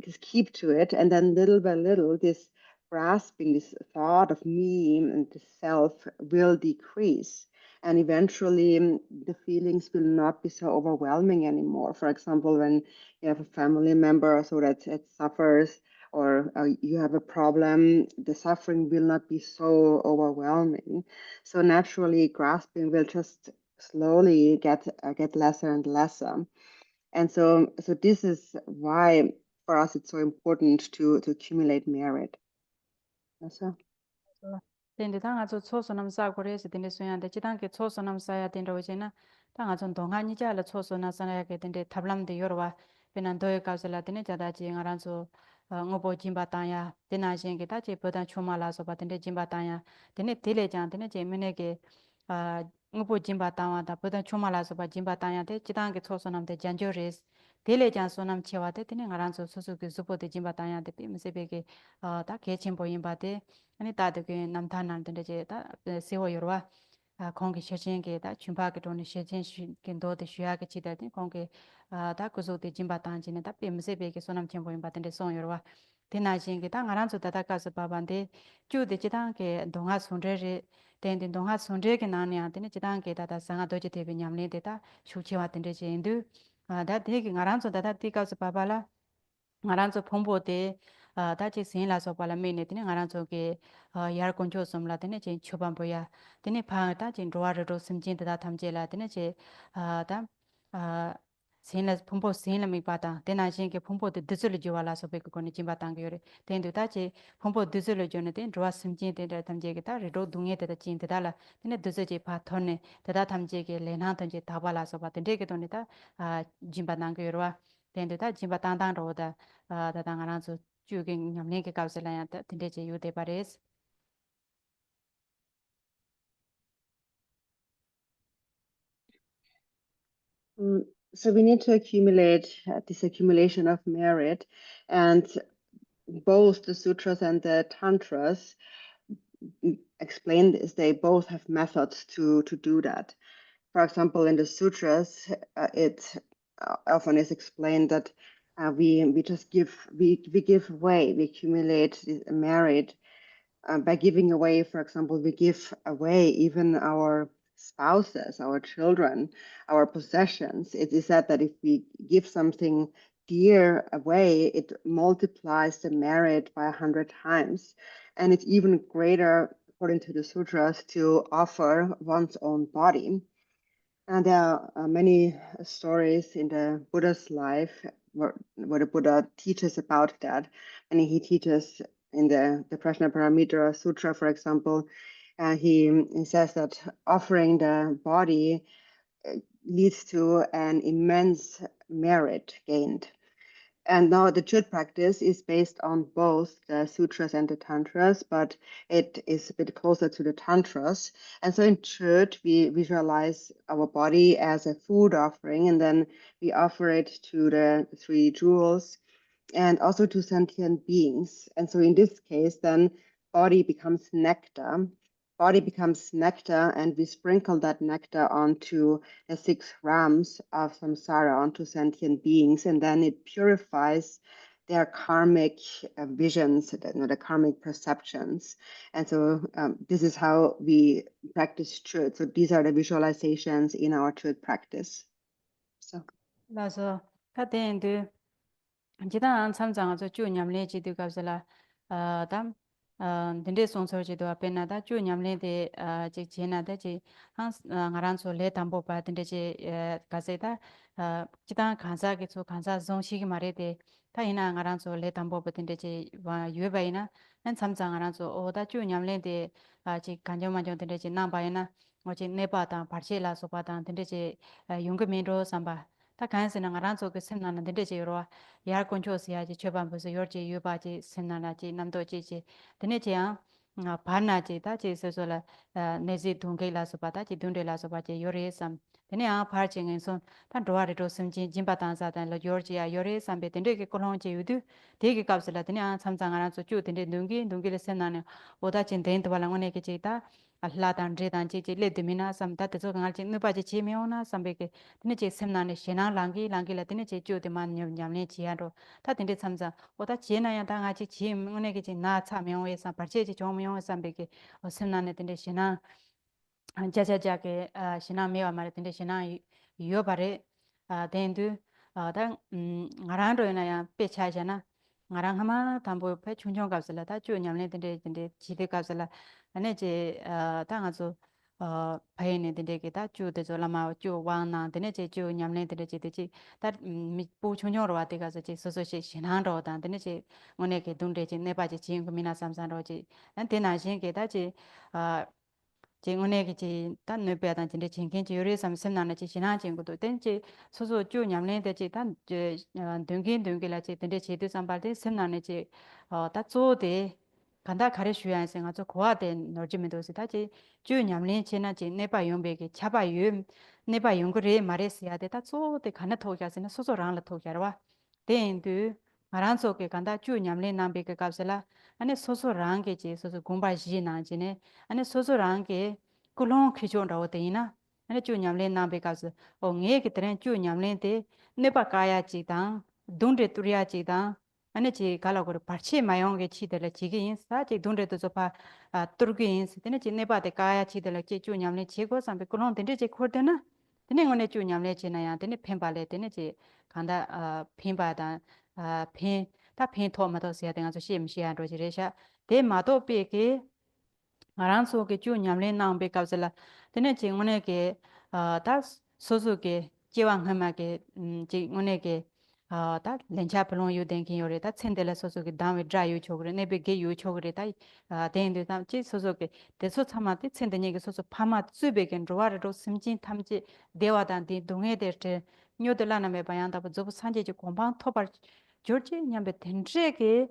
just keep to it, and then little by little, this grasping, this thought of me and the self will decrease. And eventually, the feelings will not be so overwhelming anymore. For example, when you have a family member so that it suffers, or you have a problem, the suffering will not be so overwhelming. So naturally, grasping will just slowly get lesser and lesser. And so this is why for us it's so important to accumulate merit. That's all. Tende ta nga tsu tso su nam sa kore si tende su yande chi tang ke tso su nam sa ya tende wo na ta nga tsu donga ni ja la tso su na sa ya ke tende tablam de yorwa pe nan doye ka la tende ja da ji nga ran tsu ngobo jimba ta ya tena shen ke ta che bodan chuma la so ba tende jimba ta ya tende tele jang tende je mene ke ngobo jimba ta wa da bodan chuma la so ba jimba ta ya te chi tang ke tso su nam de janjo res tele jang su nam che wa te tende nga ran tsu su su ke su po de jimba ta ya te pe me se be ke ta ke chen po yin ba te 아니 다들 남탄한 데제 다 세워 여러와 공기 셔진게 다 춘바게 돈이 셔진 긴도데 쉬하게 지다데 공기 다 그소데 짐바탄지네 다 뱀세베게 소남친 보임 받는데 송 여러와 대나신게 다 가란서 다다가서 바반데 주데 지단게 동아 손제리 덴덴 동아 손제게 나냐데네 지단게 다다 상아 도지 대비 냠네데다 슈치와 된데제 인도 다 되게 가란서 다다 티가서 바발라 ngaranzo phombo de da chi sin la so pala me ne tine ngaranzo ke yar koncho somla tine che choban boya tine pha ta chin ro ro sim chin da tham che la tine che da sin la phombo sin la mi pa ta tena shin ke phombo de disul jo wala so be ko ni chim ba tang ge yore ten du ta che phombo disul jo ne ten ro sim chin de da tham che ge ta ro dung ye de chin de da la tine disul je pha thon ne da tham che ge le na thon che da ba la so ba ten de ge to ne ta jim ba nang ge yore wa ten du ta jim ba tang tang ro da 다당하나서 쭉에 냠내게 가슬라야 된대제 요데 바레스 So we need to accumulate this accumulation of merit, and both the sutras and the tantras explain this. They both have methods to do that. For example, in the sutras, it often is explained that we just give away, we accumulate merit by giving away. For example, we give away even our spouses, our children, our possessions. It is said that if we give something dear away, it multiplies the merit by 100 times. And it's even greater, according to the sutras, to offer one's own body. And there are many stories in the Buddha's life where the Buddha teaches about that. And he teaches in the Prajnaparamita Sutra, for example, he says that offering the body leads to an immense merit gained. And now the CHOD practice is based on both the sutras and the tantras, but it is a bit closer to the tantras. And so in CHOD, we visualize our body as a food offering, and then we offer it to the three jewels and also to sentient beings. And so in this case, then body becomes nectar. Body becomes nectar, and we sprinkle that nectar onto the 6 realms of samsara, onto sentient beings, and then it purifies their karmic visions, the karmic perceptions. And so this is how we practice truth. So these are the visualizations in our truth practice. So. 그래서 다된도 지단 참장아서 주 냠래 지도 갑슬라 담 딘데 송서지도 앞에나다 주 냠래데 지 제나데 한 ngaranso le 담보 바 딘데 지 가세다 지단 간사게 소 간사 종식이 말에데 타이나 ngaranso le 담보 바 딘데 지와 유베이나 난 참장 ngaranso 오다 주 냠래데 지 간정만정 딘데 지 나바이나 뭐지 네바다 바르실라 소바다 딘데 지 용금민로 삼바 다 간세나 ngaranso 그 sem나는 딘데 지로 यार control से आज चेपा बस your चे युवा चे सेना चे नंदो चे तने चे भाना चे ता चे सोला नेजी धुंगे ला सोपा चे धुंडे ला सोपा चे योरे सम तने फार चे सो ता दोआ रे तो समजी जिम्बा ता सा ता योर चे योरे सम बे तने के कोलों चे युदु देगे कापसला तने समजांगा सो चु तने दुंगी ले सेना ने ओदा चिन देन तो वाला ngone के चे ता अल्लाह तान रे तान चे ले दिमिना सम ता ते सो गाल चे नुपा चे चे मेओना सम बे के तने चे सेना ने शेना लांगी ला तने चे चु ते मान 냠ने 지야로 다 된데 참자 오다 지나야 당하지 지문에게 지나 차명에서 발제지 종명에서 베게 sem나네 된데 신나 자자자게 신나 메와 말에 된데 신나 요바레 된두 당 ngarando야 빼차잖아 ngaran hama 담보 배 충청 값을라 다 주냠네 된데 지대 값을라 안에 제 당아서 바이네 된데게 다 주대서 라마 주 왕나 되네 주 냠네 되네 제지 다 미포 충청으로 와대 가서 제 소소시 신한로 다 되네 제 오네게 돈데 제 네바지 지인 미나 삼산로지 난 되나신게 다지 징은에게 단 뇌배단 진짜 진행지 요리 삼선나는 지나 친구도 된지 소소 주 냠내데 지단 등긴라지 된데 제도 삼발데 sem나는 지다 조데 간다 가르 쉬야생 아주 고아된 너지면도서 다지 주 냠내 지나지 네바 용베게 차바 유 네바 용그레 말했어야 되다 조데 간나 토기하세는 소소랑라 토기하와 된두 마란소게 간다 주 냠내 남베게 갑슬라 아니 소소랑게 지 소소 공바지 나지네 아니 소소랑게 kulong khichon raw teina ane chu nyamle na be kas o nge ki tren chu nyamle te ne pa kaya chi ta dunde turiya chi ta ane chi kala ko parche mayong ge chi de la chi ge yin sa chi dunde to so pa turge yin se ne chi ne pa de kaya chi de la chi chu nyamle chi go sam be kulong den de chi khor de na tene ngone chu nyamle chi na ya tene phen pa le tene chi khanda phen pa da phen ta phen tho ma do se ya de nga so shi mi shi ya ro ji re sha de ma do pe ke ngaran so ke chu nyamle nang be kapsala tene chi ngone ke ta so ke jiwang hama ke chi ngone ke ta lencha plong yu den kin yore ta chendela so ke dam we dra yu chogre ne be ge yu chogre ta den de ta chi so ke de so chama te chende ne ke so phama tsu be ken ro ro simjin thamji dewa dan de donghe de te nyo de la na me bayan da zo sanje ji gombang thobar jorje nyambe tenje ke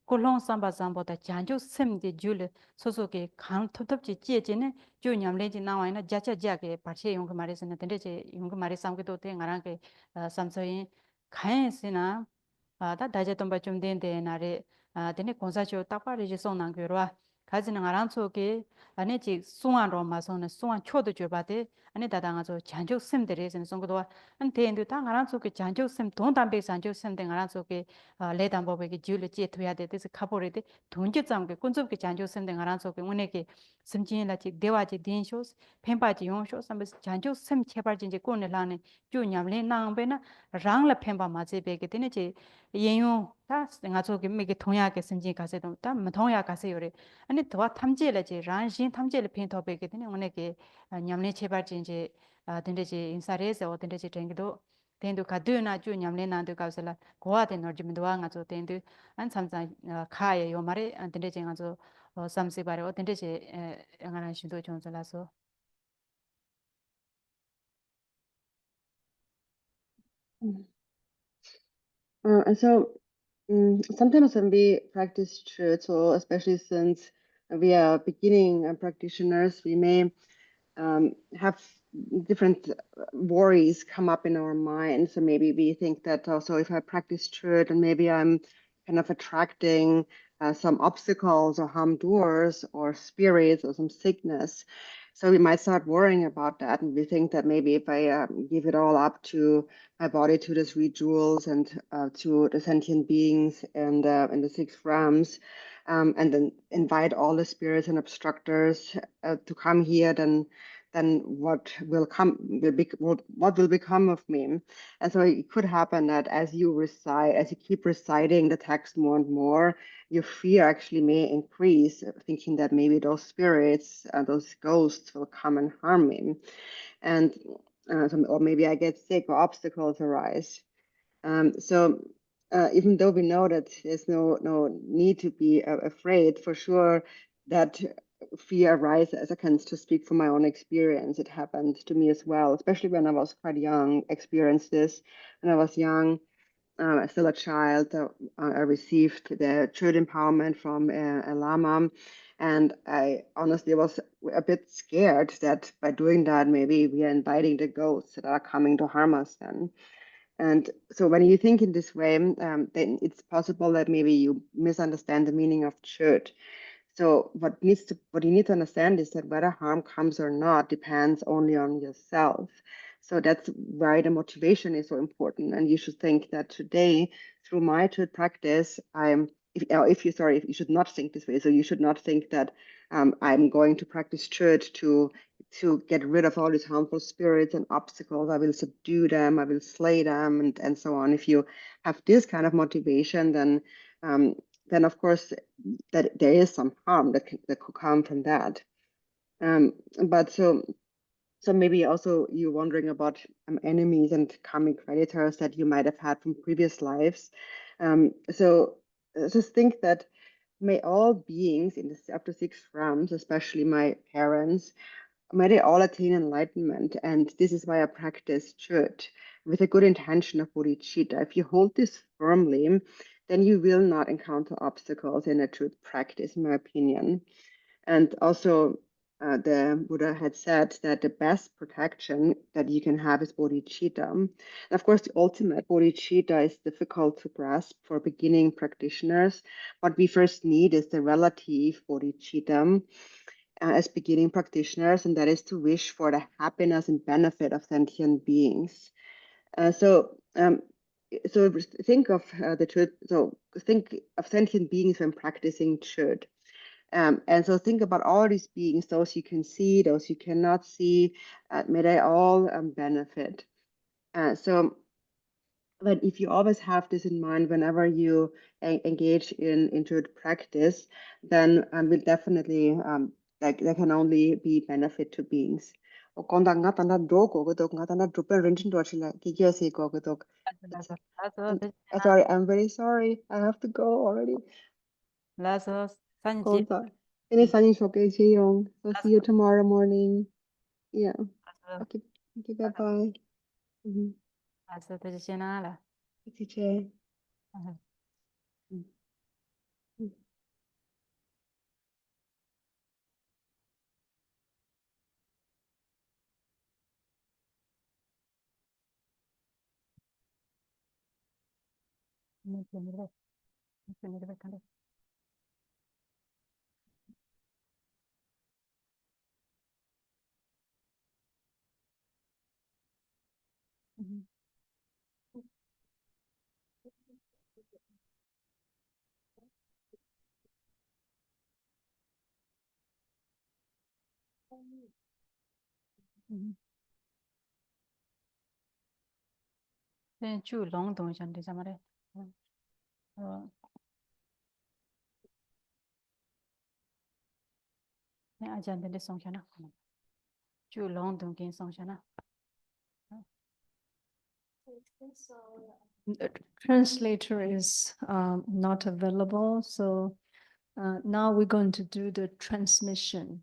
콜롱 삼바 삼보다 잔주 셈데 줄 소소게 강 톱톱지 찌에지네 주 냠레지 나와이나 자자자게 바체 용그 말에서는 된데제 용그 말에 삼게도 돼 나랑게 삼서인 가엔스나 다 다제 좀 된데 나레 데네 공사죠 딱바리지 송난 거라 가지는 가랑 속에 안에 지 수완 로마서는 수완 초도 줘봐대 안에 다당아서 잔족 셈들에서는 송고도 한 대인도 당 가랑 속에 잔족 셈 돈담배 잔족 셈된 가랑 속에 레담법에게 줄을 찌어야 돼 그래서 가보래데 돈지 잠게 꾼접게 잔족 셈된 가랑 속에 오늘게 심진이라지 대화지 딘쇼스 펜바지 용쇼 삼베스 잔족 셈 제발진지 꼬네라는 주냠레 나응베나 랑라 펜바 마제베게 되네지 예용 다 nga zo ge me ge thong ya ge sim ji ga se dong ta ma thong ya ga se yo re ani to tham je le ji ran shin tham je le phin tho be ge ne ngone ge nyam le che ba jin je den de ji in sa re se o den de ji teng do den do ka de na ju nyam le na do ka se la go wa de no ji mi do nga zo den do an sam sa kha ye yo ma re den de ji nga zo sam se ba re o den de ji nga ran shin do chong zo la so And so sometimes when we practice truth, so especially since we are beginning practitioners, we may have different worries come up in our mind. So maybe we think that also if I practice truth, and maybe I'm kind of attracting some obstacles or harm doers or spirits or some sickness. So we might start worrying about that, and we think that maybe if I give it all up to my body, to the three jewels, and to the sentient beings and the six realms, and then invite all the spirits and obstructors to come here, then what will come will be what will become of me. And so it could happen that as you recite, as you keep reciting the text more and more, your fear actually may increase, thinking that maybe those spirits, those ghosts will come and harm me, and or maybe I get sick or obstacles arise. So even though we know that there's no need to be afraid, for sure that fear arises. I can to speak from my own experience. It happened to me as well, especially when I was quite young. Experienced this when I was young, still a child. I received the church empowerment from a lama, and I honestly was a bit scared that by doing that, maybe we are inviting the ghosts that are coming to harm us then. And so when you think in this way, then it's possible that maybe you misunderstand the meaning of church. So what you need to understand is that whether harm comes or not depends only on yourself. So that's why the motivation is so important. And you should think that today, through my church practice, if you sorry, if you should not think this way. So you should not think that I'm going to practice church to get rid of all these harmful spirits and obstacles. I will subdue them, I will slay them, and so on. If you have this kind of motivation, then of course that there is some harm that could come from that. But so maybe also you're wondering about enemies and karmic creditors that you might have had from previous lives. So just think that may all beings in the after six realms, especially my parents, may they all attain enlightenment. And this is why I practice truth with a good intention of bodhicitta. If you hold this firmly, then you will not encounter obstacles in a truth practice, in my opinion. And also, the Buddha had said that the best protection that you can have is bodhicitta. And of course, the ultimate bodhicitta is difficult to grasp for beginning practitioners. What we first need is the relative bodhicitta as beginning practitioners, and that is to wish for the happiness and benefit of sentient beings. So think of the truth. So think of sentient beings when practicing truth. And so think about all these beings, those you can see, those you cannot see, may they all benefit. So but if you always have this in mind whenever you engage in intuitive practice, then will definitely like there can only be benefit to beings. O konda nga tanda do ko go nga tanda drupe rinchen do chila ki kyo si ko go. It's sorry, I'm very sorry. I have to go already. 라서 산지 Konda. Ini sani shoke jeyong. So see you tomorrow morning. Yeah. Okay. Okay. Bye bye. Mm-hmm. 라서 되시나라 Okay. 네, 네, 네, 네, 네, 네, 네, 네. then 就笼统讲的什么嘞？那阿讲的送下那，就笼统跟送下那。The translator is not available, so now we're going to do the transmission.